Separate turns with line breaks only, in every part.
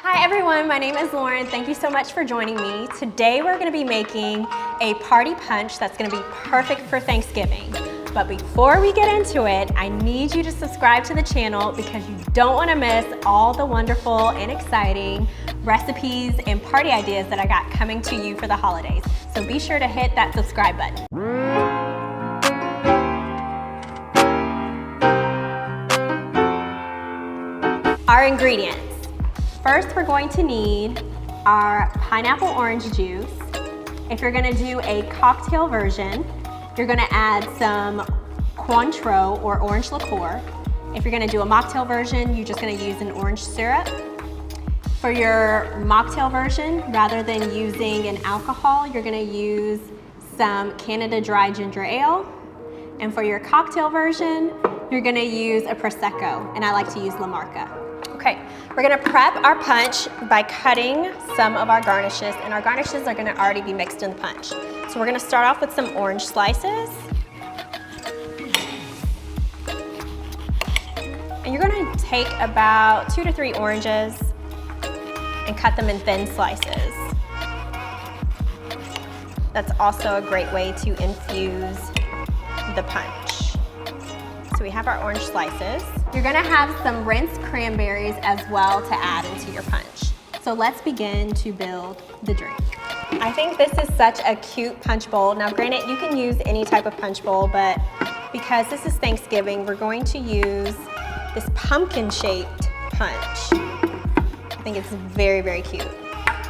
Hi everyone, my name is Lauren. Thank you so much for joining me. Today we're going to be making a party punch that's going to be perfect for Thanksgiving. But before we get into it, I need you to subscribe to the channel because you don't want to miss all the wonderful and exciting recipes and party ideas that I got coming to you for the holidays. So be sure to hit that subscribe button. Our ingredients. First, we're going to need our pineapple orange juice. If you're gonna do a cocktail version, you're gonna add some Cointreau or orange liqueur. If you're gonna do a mocktail version, you're just gonna use an orange syrup. For your mocktail version, rather than using an alcohol, you're gonna use some Canada Dry Ginger Ale. And for your cocktail version, you're gonna use a Prosecco, and I like to use La Marca. Okay, we're gonna prep our punch by cutting some of our garnishes, and our garnishes are gonna already be mixed in the punch. So we're gonna start off with some orange slices. And you're gonna take about 2 to 3 oranges and cut them in thin slices. That's also a great way to infuse the punch. So we have our orange slices. You're gonna have some rinsed cranberries as well to add into your punch. So let's begin to build the drink. I think this is such a cute punch bowl. Now granted, you can use any type of punch bowl, but because this is Thanksgiving, we're going to use this pumpkin-shaped punch. I think it's very, very cute.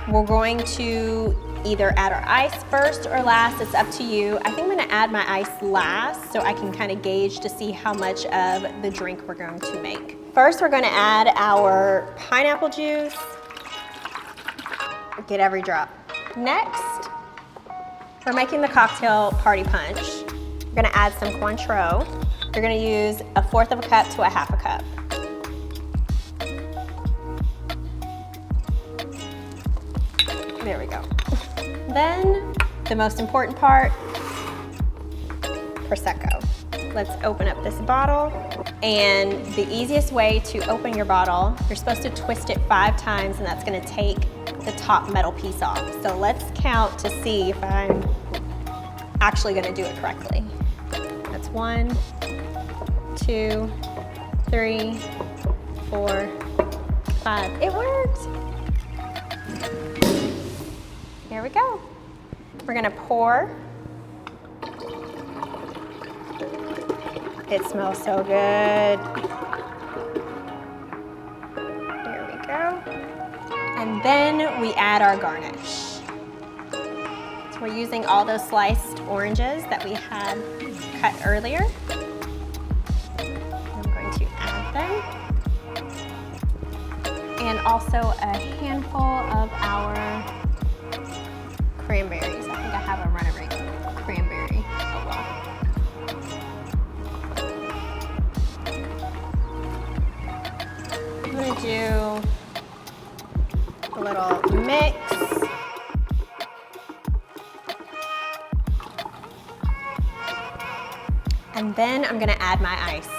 We're going to either add our ice first or last, it's up to you. I think I'm gonna add my ice last so I can kind of gauge to see how much of the drink we're going to make. First, we're gonna add our pineapple juice. Get every drop. Next, we're making the cocktail party punch. We're gonna add some Cointreau. You're gonna use 1/4 of a cup to 1/2 cup. There we go. Then, the most important part, Prosecco. Let's open up this bottle. And the easiest way to open your bottle, you're supposed to twist it 5 times, and that's gonna take the top metal piece off. So let's count to see if I'm actually gonna do it correctly. That's 1, 2, 3, 4, 5. It worked. Here we go. We're gonna pour. It smells so good. There we go. And then we add our garnish. So we're using all those sliced oranges that we had cut earlier. I'm going to add them. And also a handful of our cranberries. I think I have a runaway cranberry. Oh well. I'm gonna do a little mix. And then I'm gonna add my ice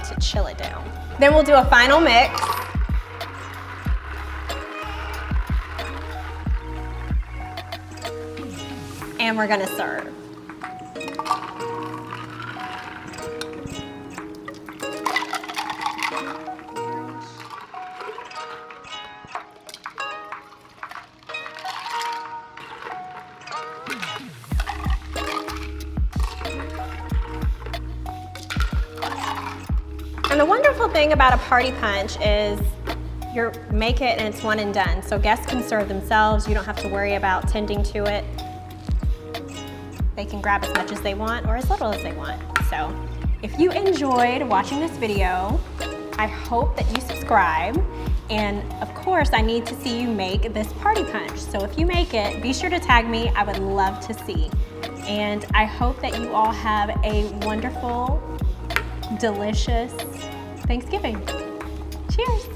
to chill it down. Then we'll do a final mix. And we're gonna serve. And the wonderful thing about a party punch is you make it and it's one and done. So guests can serve themselves. You don't have to worry about tending to it. They can grab as much as they want or as little as they want. So if you enjoyed watching this video, I hope that you subscribe. And of course, I need to see you make this party punch. So if you make it, be sure to tag me. I would love to see. And I hope that you all have a wonderful, delicious Thanksgiving. Cheers.